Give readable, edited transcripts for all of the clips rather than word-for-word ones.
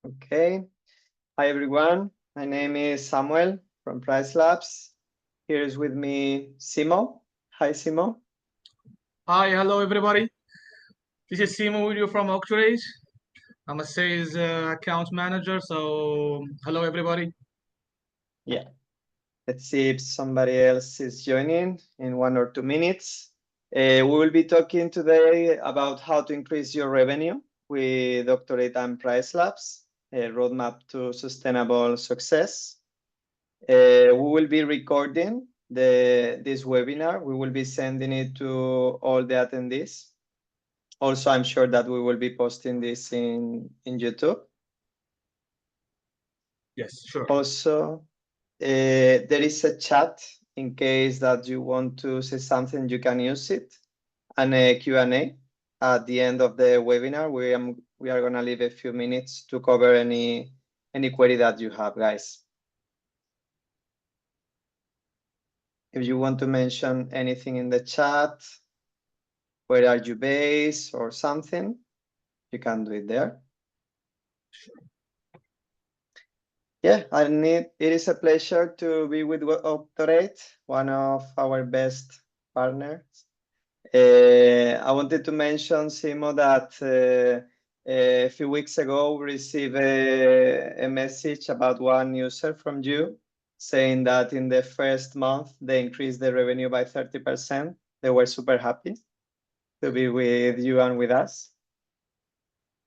Okay. Hi, everyone. My name is Samuel from PriceLabs. Here is with me Simo. Hi, Simo. Hi, hello everybody. This is Simo with you from Octorate. I'm a sales account manager. So, hello everybody. Yeah. Let's see if somebody else is joining in 1 or 2 minutes. We will be talking today about how to increase your revenue with Octorate and PriceLabs, a roadmap to sustainable success. We will be recording this webinar. We will be sending it to all the attendees. Also, I'm sure that we will be posting this in YouTube. Yes, sure. Also, there is a chat in case that you want to say something, you can use it. And a Q&A at the end of the webinar. We are gonna leave a few minutes to cover any query that you have, guys. If you want to mention anything in the chat, where are you based or something, you can do it there. Yeah, it is a pleasure to be with Octorate, one of our best partners. I wanted to mention, Simo, that a few weeks ago, we received a message about one user from you saying that in the first month, they increased the revenue by 30%. They were super happy to be with you and with us.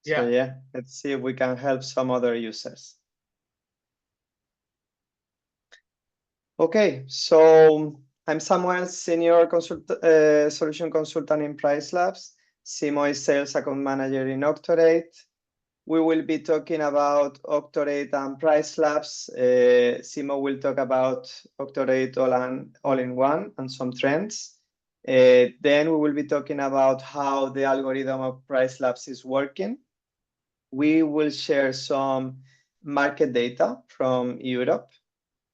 Yeah. So yeah, let's see if we can help some other users. Okay, so I'm Samuel, Senior Solution Consultant in PriceLabs. Simo is Sales Account Manager in Octorate. We will be talking about Octorate and PriceLabs. Simo will talk about Octorate all-in-one and some trends. Then we will be talking about how the algorithm of PriceLabs is working. We will share some market data from Europe.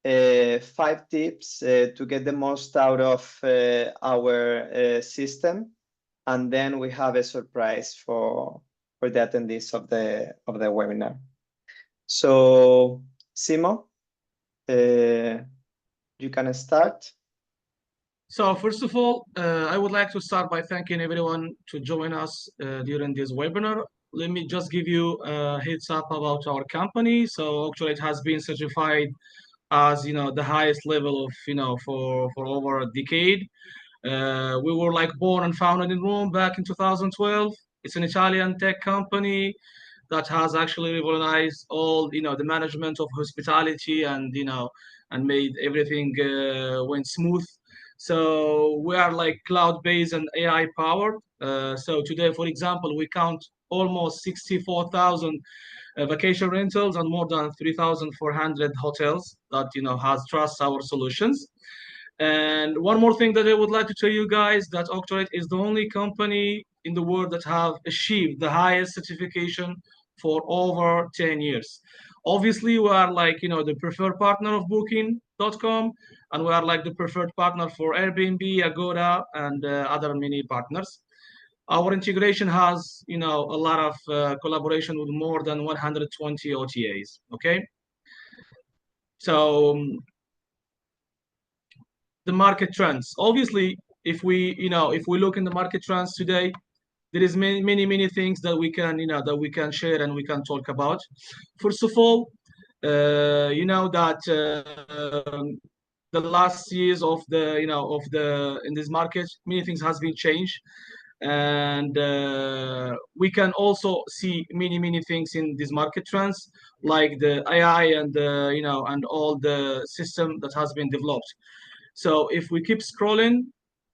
5 tips to get the most out of our system, and then we have a surprise for the attendees of the webinar. So, Simo, you can start. So, first of all, I would like to start by thanking everyone to join us during this webinar. Let me just give you a heads up about our company. So, Octorate has been certified as the highest level of for over a decade. We were like born and founded in Rome back in 2012. It's an Italian tech company that has actually revolutionized all the management of hospitality and and made everything went smooth. So we are like cloud-based and AI powered. So today, for example, we count almost 64,000 vacation rentals and more than 3,400 hotels that has trust our solutions. And one more thing that I would like to tell you guys that Octorate is the only company in the world that have achieved the highest certification for over 10 years. Obviously, we are like the preferred partner of Booking.com, and we are like the preferred partner for Airbnb, Agoda, and other many partners. Our integration has a lot of collaboration with more than 120 OTAs. Okay, so the market trends. Obviously, if we look in the market trends today, there is many things that we can that we can share and we can talk about. First of all, that the last years of the in this market, many things has been changed, and we can also see many things in these market trends, like the AI and the and all the system that has been developed. So if we keep scrolling,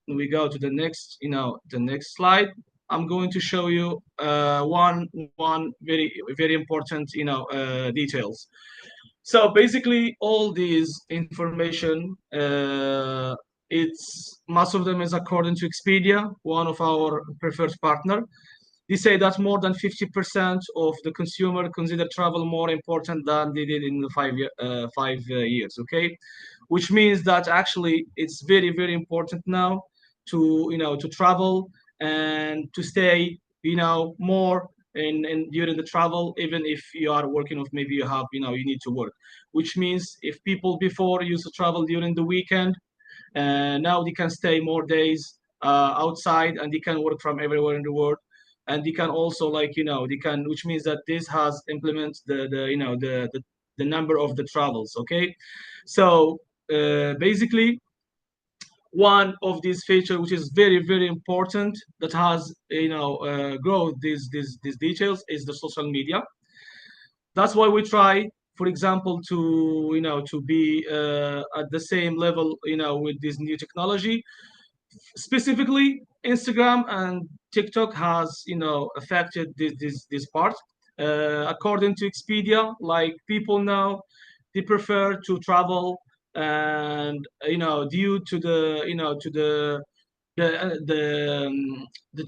we go to the next the next slide. I'm going to show you one very important details. So basically, all these information, it's most of them is according to Expedia, one of our preferred partner. They say that more than 50% of the consumer consider travel more important than they did in the 5 years. Okay, which means that actually it's very important now to to travel and to stay more in during the travel, even if you are working or maybe you have, you need to work. Which means if people before used to travel during the weekend, now they can stay more days outside, and they can work from everywhere in the world. And they can also, like, they can, which means that this has implement the number of the travels. Okay, so basically, one of these features which is very important that has growth these details is the social media. That's why we try, for example, to be at the same level with this new technology. Specifically, Instagram and TikTok has affected this part. According to Expedia, like, people now, they prefer to travel, and due to the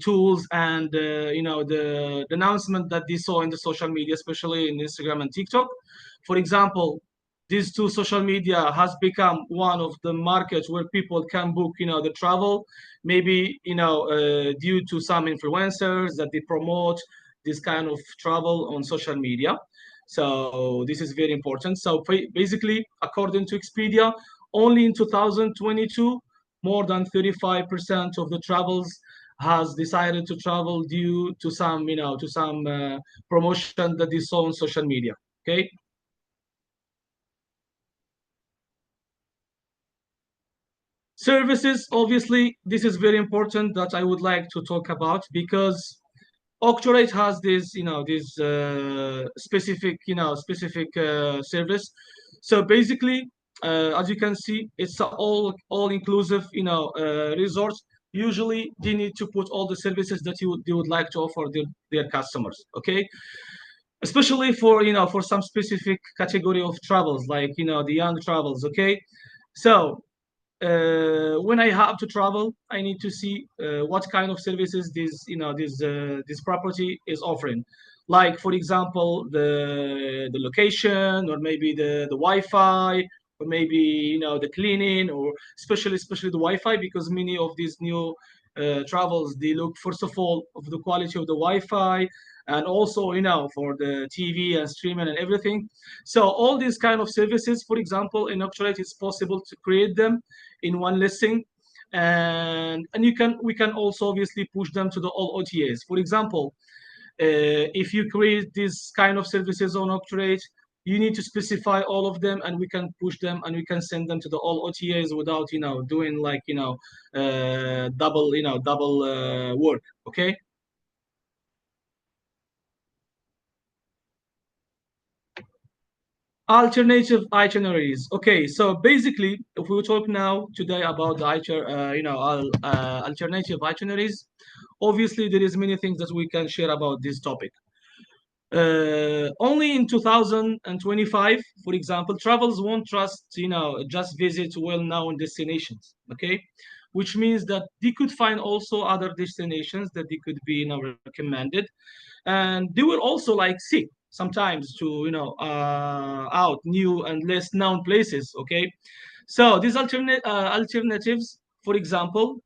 tools and the announcement that they saw in the social media, especially in Instagram and TikTok. For example, these two social media has become one of the markets where people can book the travel, maybe due to some influencers that they promote this kind of travel on social media. So this is very important. So basically, according to Expedia, only in 2022, more than 35% of the travels has decided to travel due to some promotion that they saw on social media. Okay. Services, obviously, this is very important that I would like to talk about, because Octorate has this, this specific service. So basically, as you can see, it's a all inclusive, resort. Usually, they need to put all the services that they would like to offer their customers. Okay, especially for for some specific category of travels, like the young travels. Okay, so when I have to travel, I need to see what kind of services this property is offering. Like, for example, the location, or maybe the Wi-Fi, or maybe the cleaning, or especially the Wi-Fi, because many of these new travels, they look first of all of the quality of the Wi-Fi, and also for the TV and streaming and everything. So all these kind of services, for example, in Octorate, it's possible to create them in one listing, and we can also obviously push them to the all OTAs. For example, if you create this kind of services on Octorate, you need to specify all of them, and we can push them, and we can send them to the all OTAs without doing like double work. Okay. Alternative itineraries. Okay, so basically, if we talk now today about the alternative itineraries, obviously there is many things that we can share about this topic. Only in 2025, for example, travels won't trust just visit well-known destinations. Okay, which means that they could find also other destinations that they could be recommended, and they will also like seek sometimes to out new and less known places. Okay, so these alternatives, for example,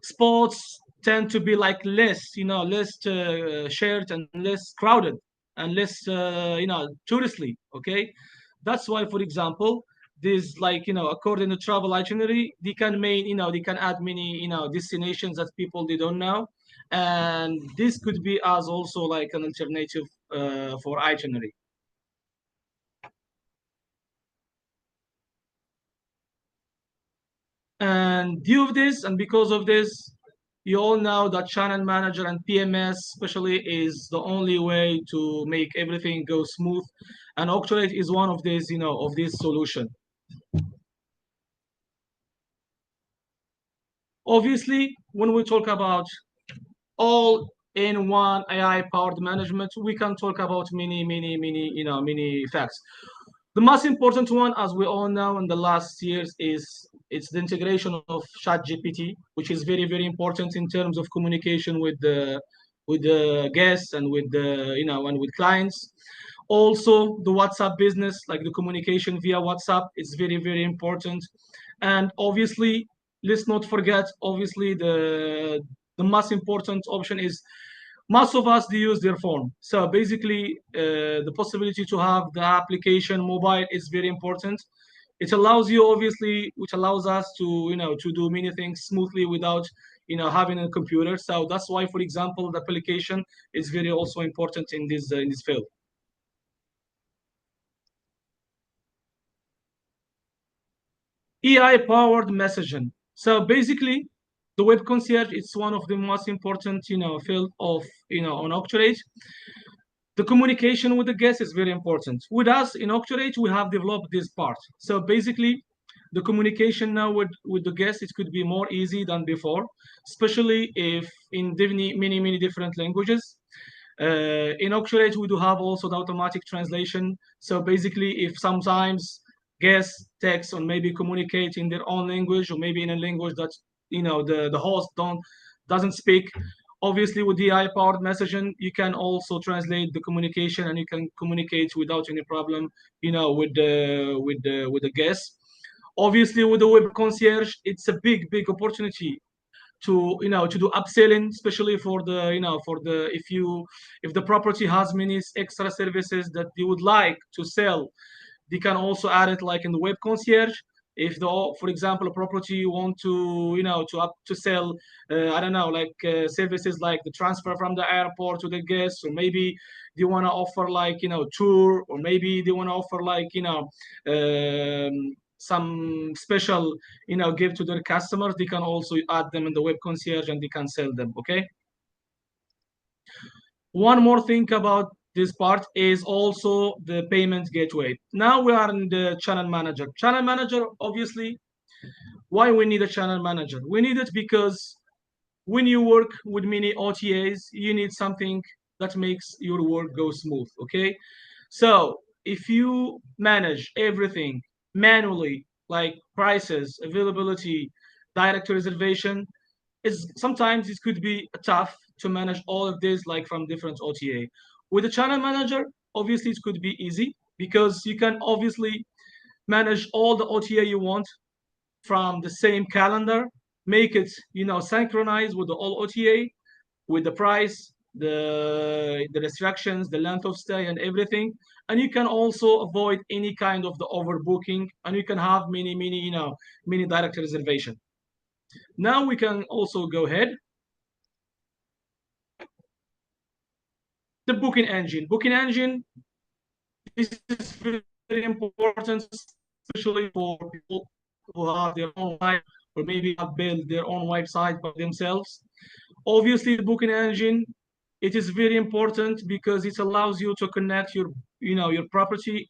sports tend to be like less shared and less crowded and less touristly. Okay, that's why, for example, this, like according to travel itinerary, they can make they can add many destinations that people they don't know, and this could be as also like an alternative for itinerary. And due of this, and because of this, you all know that channel manager and PMS especially is the only way to make everything go smooth. And Octorate is one of these, of this solution. Obviously, when we talk about all in one AI powered management, we can talk about many facts. The most important one, as we all know in the last years, is it's the integration of ChatGPT, which is very important in terms of communication with the guests and with the and with clients. Also, the WhatsApp business, like the communication via WhatsApp, is very important. And obviously, let's not forget, obviously the most important option is most of us, they use their phone. So basically, the possibility to have the application mobile is very important. It allows you, obviously, which allows us to, to do many things smoothly without, having a computer. So that's why, for example, the application is very also important in this field. AI-powered messaging. So basically, the web concierge is one of the most important, field of, on Octorate. The communication with the guest is very important. With us in Octorate, we have developed this part. So basically, the communication now with the guest, it could be more easy than before, especially if in many different languages. In Octorate, we do have also the automatic translation. So basically, if sometimes guests text or maybe communicate in their own language or maybe in a language that the host doesn't speak, obviously with the AI-powered messaging, you can also translate the communication and you can communicate without any problem, with the guests. Obviously, with the web concierge, it's a big opportunity to do upselling, especially for the if the property has many extra services that you would like to sell, they can also add it like in the web concierge. If for example, a property you want to to sell, I don't know, like services like the transfer from the airport to the guests, or maybe they want to offer like tour, or maybe they want to offer like some special give to their customers, they can also add them in the web concierge and they can sell them. Okay. One more thing about this part is also the payment gateway. Now we are in the channel manager. Channel manager, obviously, why we need a channel manager? We need it because when you work with many OTAs, you need something that makes your work go smooth. Okay. So if you manage everything manually, like prices, availability, direct reservation, is sometimes it could be tough to manage all of this like from different OTA. With a channel manager, obviously it could be easy because you can obviously manage all the OTA you want from the same calendar, make it synchronize with the all OTA, with the price, the restrictions, the length of stay, and everything. And you can also avoid any kind of the overbooking, and you can have many direct reservation. Now we can also go ahead. The booking engine. Booking engine, this is very important, especially for people who have their own website or maybe have built their own website by themselves. Obviously, the booking engine, it is very important because it allows you to connect your property,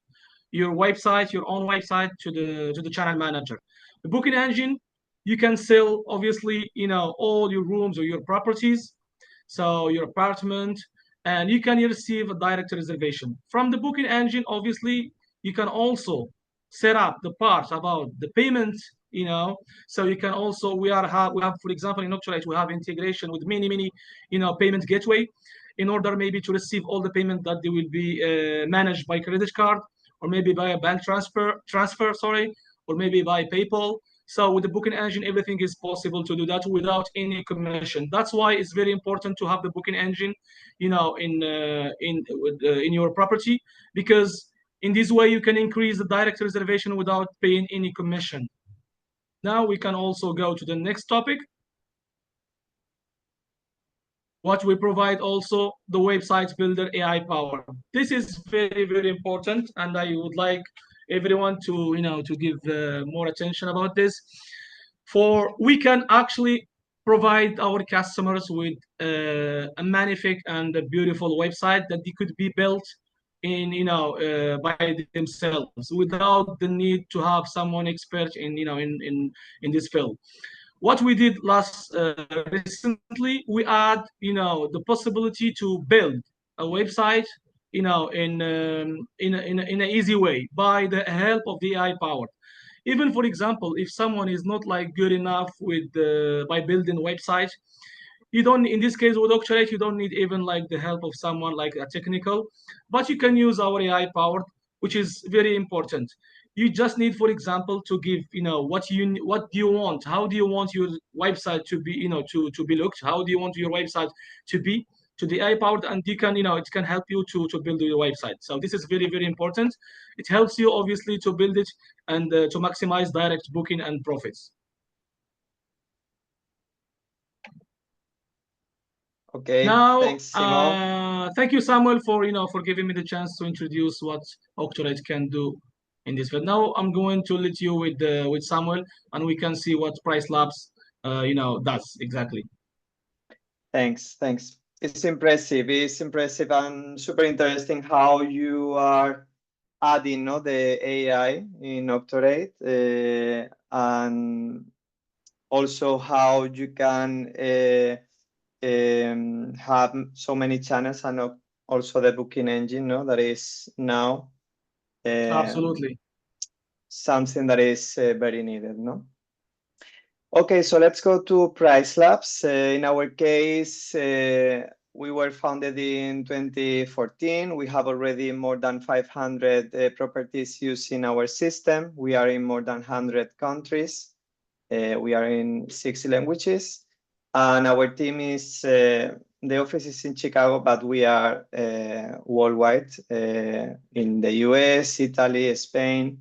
your website, your own website to the channel manager. The booking engine, you can sell obviously all your rooms or your properties, so your apartment, and you can receive a direct reservation from the booking engine. Obviously, you can also set up the part about the payment. So you can also we have, for example, in Octorate we have integration with many payment gateway in order maybe to receive all the payment that they will be managed by credit card, or maybe by a bank transfer, sorry, or maybe by PayPal. So with the booking engine, everything is possible to do that without any commission. That's why it's very important to have the booking engine, in your property, because in this way you can increase the direct reservation without paying any commission. Now we can also go to the next topic. What we provide also the website builder AI power. This is very important, and I would like everyone to to give more attention about this. For we can actually provide our customers with a magnific and a beautiful website that they could be built in by themselves without the need to have someone expert in this field. What we did last recently, we add the possibility to build a website in an easy way by the help of the AI power. Even for example, if someone is not like good enough with by building website, you don't, in this case with Octorate, you don't need even like the help of someone like a technical, but you can use our AI powered, which is very important. You just need, for example, to give what do you want, how do you want your website to be to be looked, how do you want your website to be, to the AI powered, and you can, it can help you to build your website. So this is very, very important. It helps you obviously to build it and to maximize direct booking and profits. Okay, Now, thanks, Simo. thank you, Samuel, for giving me the chance to introduce what Octorate can do in this field. Now I'm going to let you with Samuel, and we can see what PriceLabs does exactly. Thanks. It's impressive. It's impressive and super interesting how you are adding the AI in Octorate, and also how you can have so many channels, and also the booking engine that is now Absolutely. something that is very needed. Okay, so let's go to PriceLabs. In our case, we were founded in 2014. We have already more than 500 properties using our system. We are in more than 100 countries. We are in 60 languages. And our team is, the office is in Chicago, but we are worldwide, in the US, Italy, Spain.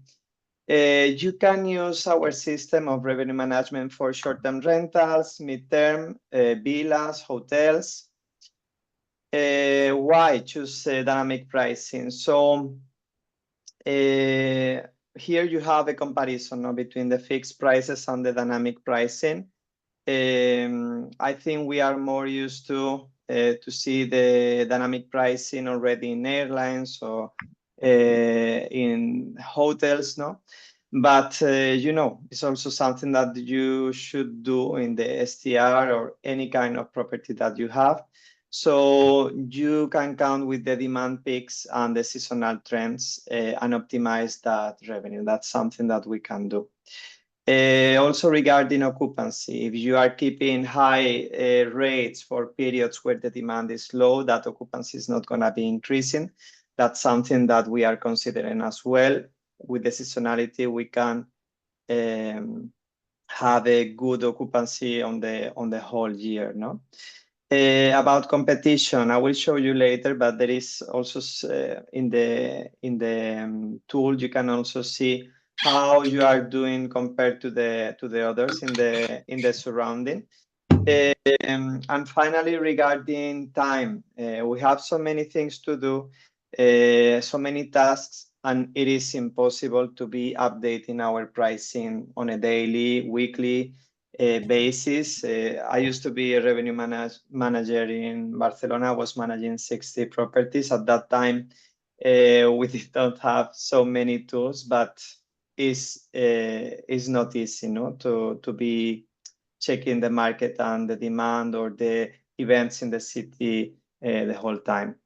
You can use our system of revenue management for short-term rentals, mid-term, villas, hotels. Why choose dynamic pricing? So here you have a comparison between the fixed prices and the dynamic pricing. I think we are more used to see the dynamic pricing already in airlines or in hotels, but it's also something that you should do in the STR or any kind of property that you have, so you can count with the demand peaks and the seasonal trends and optimize that revenue. That's something that we can do. Also regarding occupancy, if you are keeping high rates for periods where the demand is low, that occupancy is not going to be increasing. That's something that we are considering as well. With the seasonality, we can have a good occupancy on the whole year. About competition, I will show you later, but there is also in the tool you can also see how you are doing compared to the others in the surrounding. And finally, regarding time, we have so many things to do, so many tasks, and it is impossible to be updating our pricing on a daily, weekly basis. I used to be a revenue manager in Barcelona. I was managing 60 properties at that time. We did not have so many tools, but it's not easy, to be checking the market and the demand or the events in the city the whole time.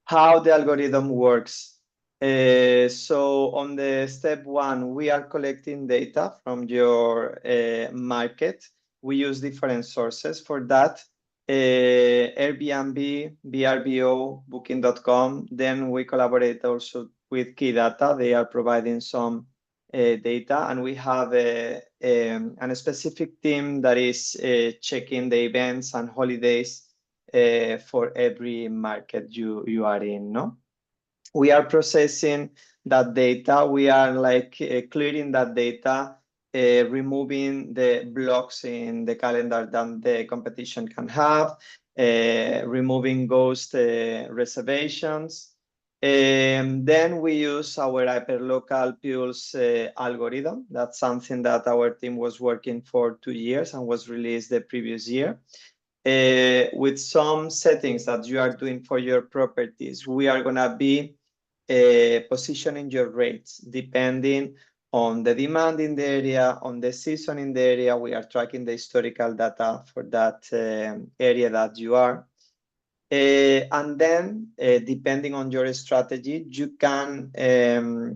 How the algorithm works. So on the step one, we are collecting data from your market. We use different sources for that. Airbnb, VRBO, Booking.com. Then we collaborate also with Key Data. They are providing some data, and we have a specific team that is checking the events and holidays for every market you are in. We are processing that data. We are clearing that data, removing the blocks in the calendar that the competition can have, removing ghost reservations. Then we use our hyperlocal Pulse algorithm. That's something that our team was working for 2 years and was released the previous year. With some settings that you are doing for your properties, we are going to be positioning your rates depending on the demand in the area, on the season in the area. We are tracking the historical data for that area that you are. And then, depending on your strategy, you can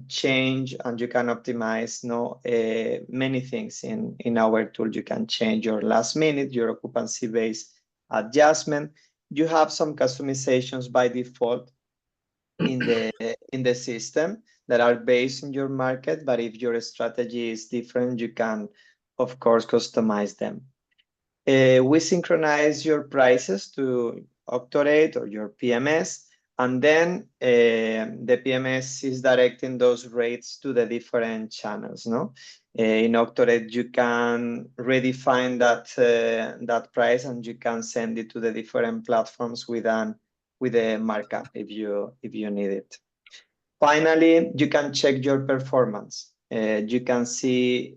change and you can optimize many things in our tool. You can change your last minute, your occupancy-based adjustment. You have some customizations by default in the system that are based on your market, but if your strategy is different, you can, of course, customize them. We synchronize your prices to Octorate or your PMS, and then the PMS is directing those rates to the different channels. No, in Octorate you can redefine that price, and you can send it to the different platforms with a markup if you need it. Finally, you can check your performance. You can see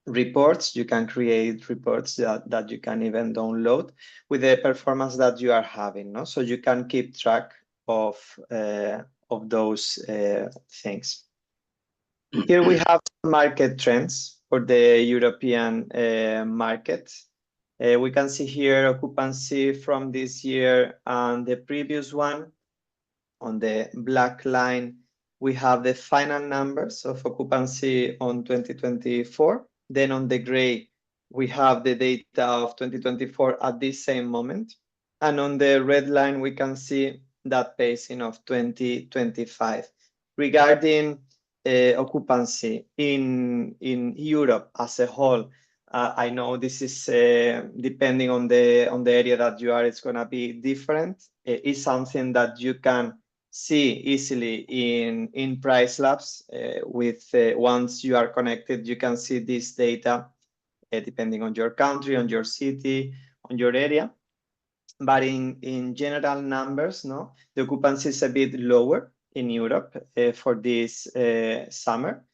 reports. You can create reports that you can even download with the performance that you are having. No? So you can keep track of those things. Here we have market trends for the European market. We can see here occupancy from this year and the previous one. On the black line, we have the final numbers of occupancy on 2024. Then on the gray, we have the data of 2024 at this same moment. And on the red line, we can see that pacing of 2025. Regarding occupancy in Europe as a whole, I know this is depending on the area that you are, it's going to be different. It's something that you can see easily in PriceLabs. Once you are connected, you can see this data depending on your country, on your city, on your area. But in general numbers, no, the occupancy is a bit lower in Europe for this summer.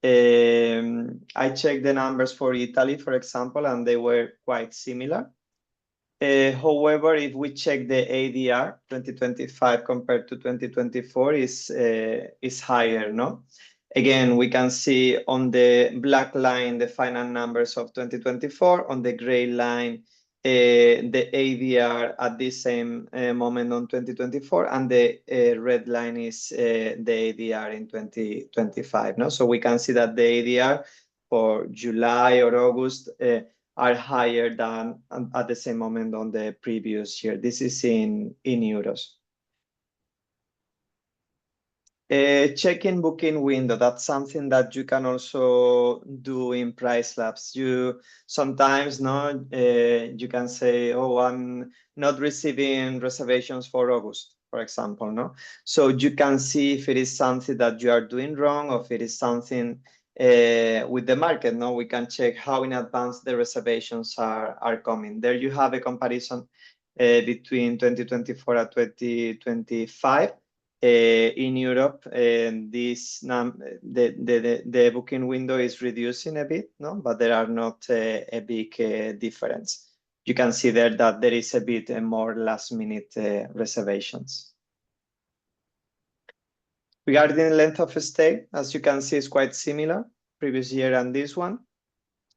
I checked the numbers for Italy, for example, and they were quite similar. However, if we check the ADR 2025 compared to 2024 is higher, no? Again, we can see on the black line the final numbers of 2024, on the gray line the ADR at this same moment on 2024, and the red line is the ADR in 2025. No, so we can see that the ADR for July or August are higher than at the same moment on the previous year. This is in euros. Check-in booking window, that's something that you can also do in PriceLabs. You sometimes, no, you can say, oh, I'm not receiving reservations for August, for example, no? So you can see if it is something that you are doing wrong, or if it is something with the market, no? We can check how in advance the reservations are coming. There you have a comparison between 2024 and 2025. In Europe, the booking window is reducing a bit, no? But there are not a big difference. You can see there that there is a bit more last-minute reservations. Regarding length of stay, as you can see, it's quite similar previous year and this one.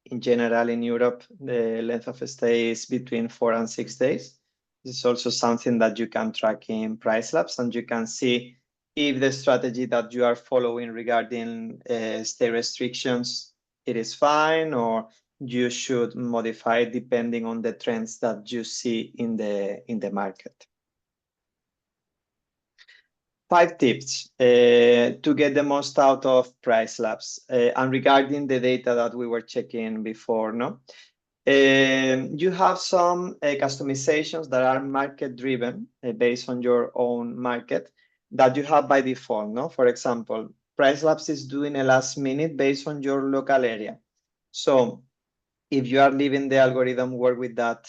In general, in Europe, the length of stay is between 4 and 6 days. This is also something that you can track in PriceLabs, and you can see if the strategy that you are following regarding stay restrictions, it is fine, or you should modify it depending on the trends that you see in the market. 5 tips to get the most out of PriceLabs, and regarding the data that we were checking before, no? You have some customizations that are market driven based on your own market that you have by default, no? For example, PriceLabs is doing a last minute based on your local area. So if you are leaving the algorithm work with that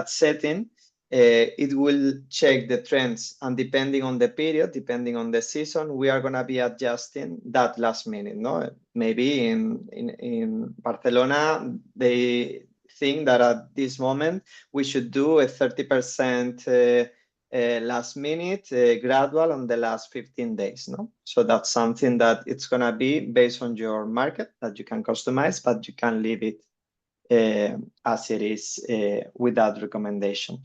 setting, it will check the trends, and depending on the period, depending on the season, we are going to be adjusting that last minute, no? Maybe in Barcelona, they think that at this moment we should do a 30% last minute gradual on the last 15 days, no? So that's something that it's going to be based on your market that you can customize, but you can leave it as it is with that recommendation.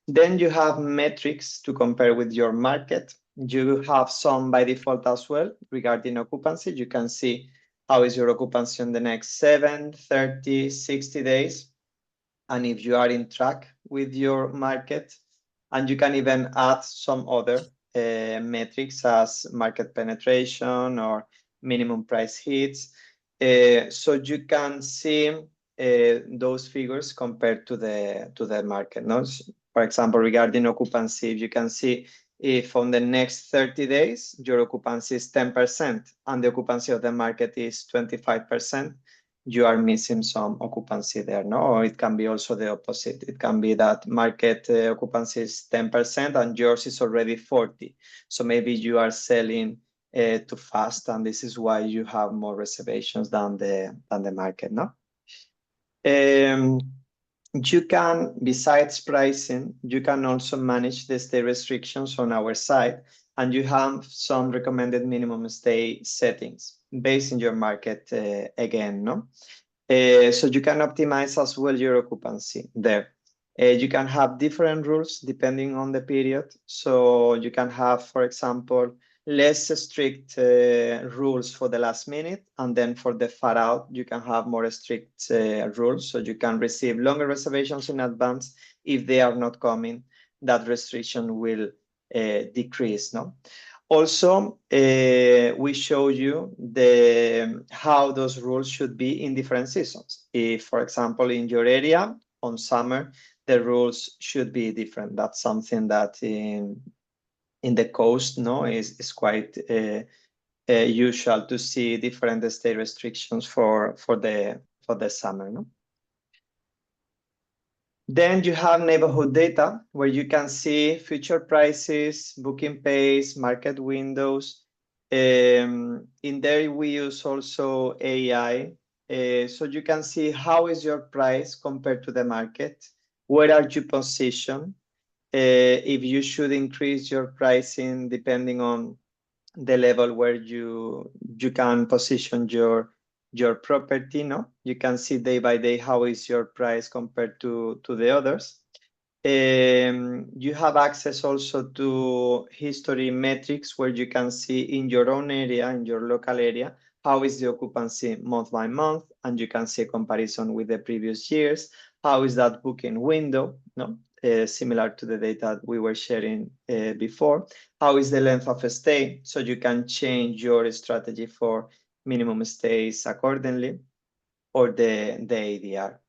Then you have metrics to compare with your market. You have some by default as well regarding occupancy. You can see how is your occupancy in the next 7, 30, 60 days. And if you are in track with your market, and you can even add some other metrics as market penetration or minimum price hits. So you can see those figures compared to the market. No? For example, regarding occupancy, you can see if on the next 30 days, your occupancy is 10% and the occupancy of the market is 25%, you are missing some occupancy there, no? Or it can be also the opposite. It can be that market occupancy is 10% and yours is already 40. So maybe you are selling too fast, and this is why you have more reservations than the market, no? You can, besides pricing, you can also manage the stay restrictions on our site, and you have some recommended minimum stay settings based in your market again, no? So you can optimize as well your occupancy there. You can have different rules depending on the period. So you can have, for example, less strict rules for the last minute, and then for the far out, you can have more strict rules. So you can receive longer reservations in advance. If they are not coming, that restriction will decrease, no? Also, we show you how those rules should be in different seasons. If, for example, in your area on summer, the rules should be different. That's something that in the coast, no, is quite usual to see different stay restrictions for the summer, no? Then you have neighborhood data where you can see future prices, booking pace, market windows. In there, we use also AI. So you can see how is your price compared to the market, where are you positioned, if you should increase your pricing depending on the level where you can position your property, no? You can see day by day how is your price compared to the others. You have access also to history metrics where you can see in your own area, in your local area, how is the occupancy month by month, and you can see a comparison with the previous years. How is that booking window, no? Similar to the data we were sharing before. How is the length of a stay? So you can change your strategy for minimum stays accordingly, or the ADR.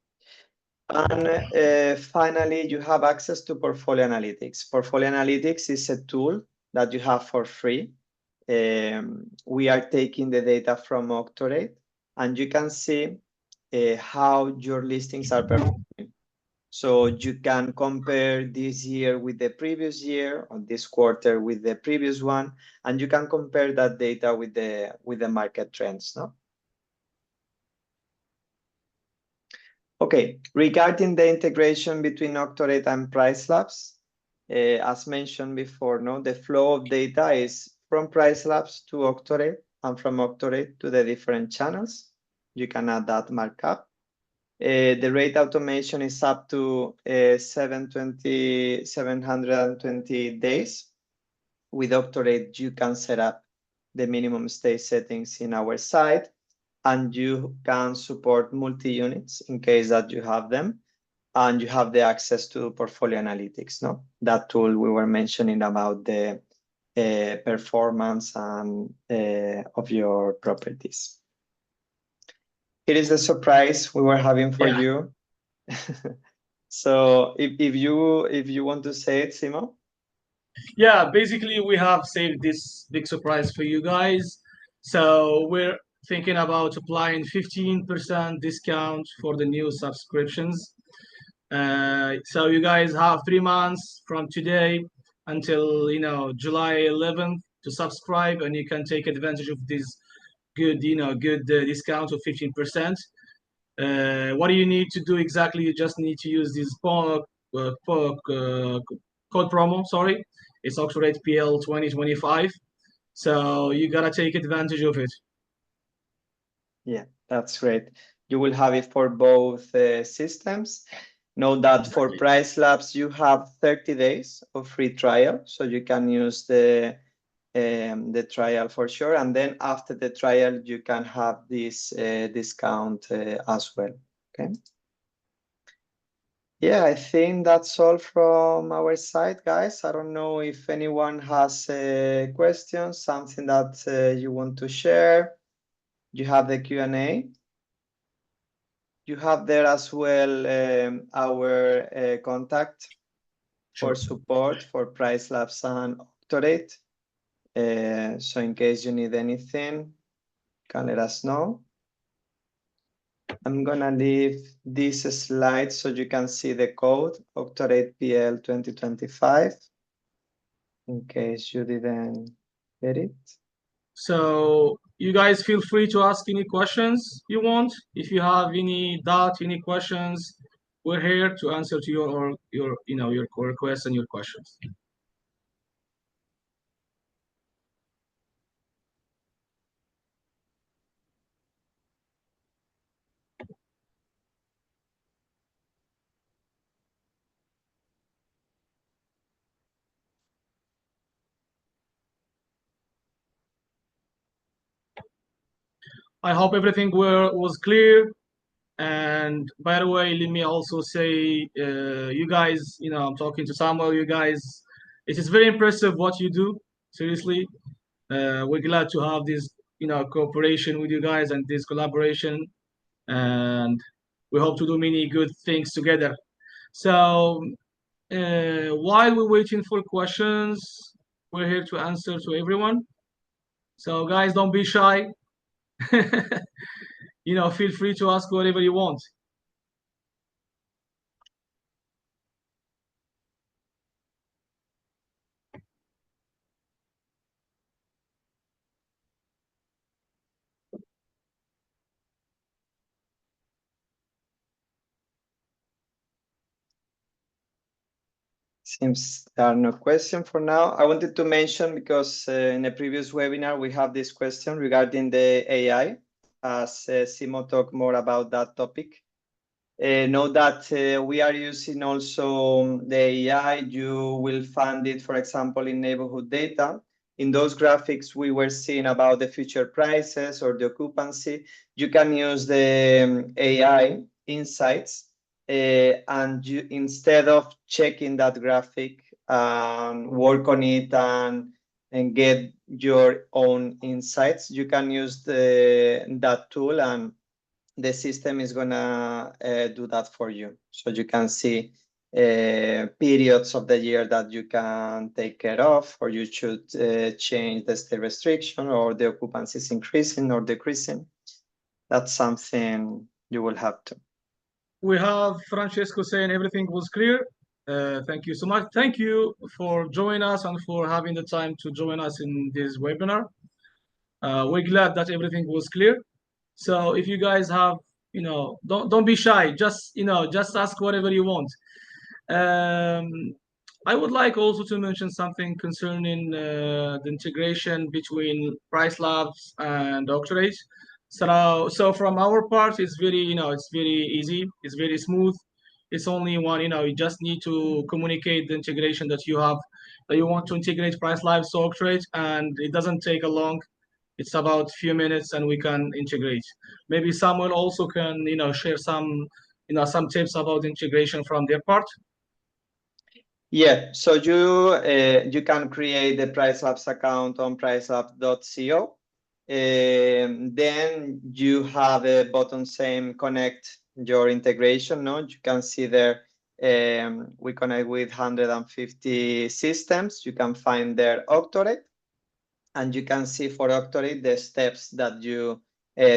And finally, you have access to portfolio analytics. Portfolio analytics is a tool that you have for free. We are taking the data from Octorate, and you can see how your listings are performing. So you can compare this year with the previous year, or this quarter with the previous one, and you can compare that data with the market trends, no? Okay, regarding the integration between Octorate and PriceLabs, as mentioned before, no, the flow of data is from PriceLabs to Octorate and from Octorate to the different channels. You can add that markup. The rate automation is up to 720 days. With Octorate, you can set up the minimum stay settings in our site, and you can support multi-units in case that you have them, and you have the access to portfolio analytics, no? That tool we were mentioning about the performance and of your properties. Here is the surprise we were having for you. So if you want to say it, Simo. Yeah, basically we have saved this big surprise for you guys. So we're thinking about applying 15% discount for the new subscriptions. So you guys have 3 months from today until July 11th to subscribe, and you can take advantage of this good discount of 15%. What do you need to do exactly? You just need to use this code promo. Sorry, it's Octorate PL 2025. So you gotta take advantage of it. Yeah, that's great. You will have it for both systems. Note that for PriceLabs, you have 30 days of free trial, so you can use the trial for sure. And then after the trial, you can have this discount as well. Okay. Yeah, I think that's all from our side, guys. I don't know if anyone has questions, something that you want to share. You have the Q&A. You have there as well our contact for support for PriceLabs and Octorate. So in case you need anything, you can let us know. I'm gonna leave this slide so you can see the code, Octorate PL 2025, in case you didn't get it. So you guys feel free to ask any questions you want. If you have any doubt, any questions, we're here to answer to your requests and your questions. I hope everything was clear. And by the way, let me also say, you guys, I'm talking to Samuel, you guys, it is very impressive what you do. Seriously, we're glad to have this, cooperation with you guys and this collaboration. And we hope to do many good things together. So while we're waiting for questions, we're here to answer to everyone. So guys, don't be shy. Feel free to ask whatever you want. Seems there are no questions for now. I wanted to mention, because in the previous webinar, we have this question regarding the AI, as Simo talked more about that topic. Know that we are using also the AI. You will find it, for example, in neighborhood data. In those graphics we were seeing about the future prices or the occupancy, you can use the AI insights, and you, instead of checking that graphic, work on it and get your own insights, you can use that tool, and the system is gonna do that for you. So you can see periods of the year that you can take care of, or you should change the stay restriction, or the occupancy is increasing or decreasing. That's something you will have to. We have Francesco saying everything was clear. Thank you so much. Thank you for joining us and for having the time to join us in this webinar. We're glad that everything was clear. So if you guys have, don't be shy. Just ask whatever you want. I would like also to mention something concerning the integration between PriceLabs and Octorate. So from our part, it's very, it's very easy. It's very smooth. It's only one, you just need to communicate the integration that you have, that you want to integrate PriceLabs to Octorate, and it doesn't take a long. It's about a few minutes and we can integrate. Maybe someone also can, share some, some tips about integration from their part. Yeah, so you can create the PriceLabs account on pricelabs.co. Then you have a button saying connect your integration. No, you can see there we connect with 150 systems. You can find there Octorate, and you can see for Octorate the steps that you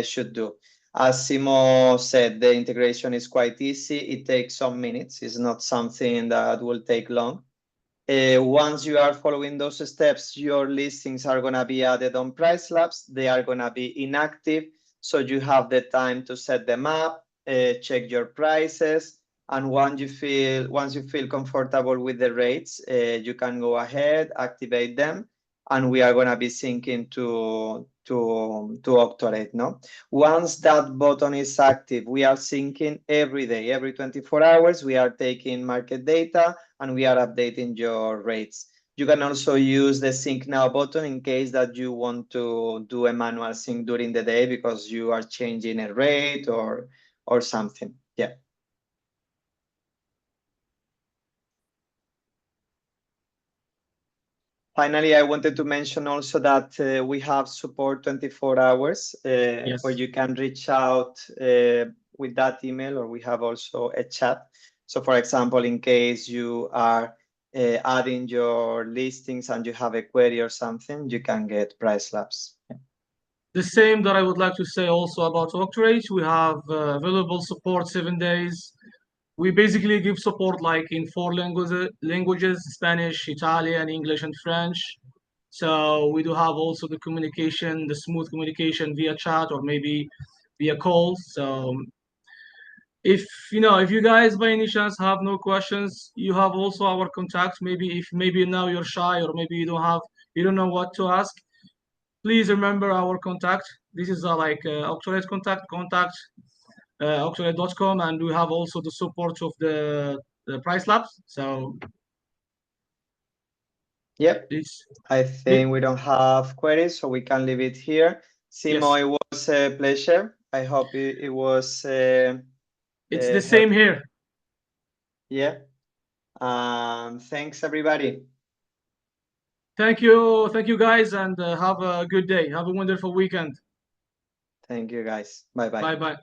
should do. As Simo said, the integration is quite easy. It takes some minutes. It's not something that will take long. Once you are following those steps, your listings are going to be added on PriceLabs. They are going to be inactive, so you have the time to set them up, check your prices, and once you feel comfortable with the rates, you can go ahead, activate them, and we are going to be syncing to Octorate. No, once that button is active, we are syncing every day, every 24 hours. We are taking market data and we are updating your rates. You can also use the sync now button in case that you want to do a manual sync during the day because you are changing a rate or something. Yeah. Finally, I wanted to mention also that we have support 24 hours Yes. where you can reach out with that email, or we have also a chat. So for example, in case you are adding your listings and you have a query or something, you can get PriceLabs. The same that I would like to say also about Octorate. We have available support 7 days. We basically give support like in 4 languages, Spanish, Italian, English, and French. So we do have also the communication, the smooth communication via chat or maybe via calls. So if you guys by any chance have no questions, you have also our contact. Maybe if now you're shy or maybe you don't know what to ask, please remember our contact. This is like Octorate contact octorate.com, and we have also the support of the PriceLabs. So Yep, it's I think we don't have queries, so we can leave it here. Simo, yes, it was a pleasure. I hope it was it's the same here. Yeah. Thanks, everybody. Thank you guys, and have a good day. Have a wonderful weekend. Thank you, guys. Bye-bye. Bye bye.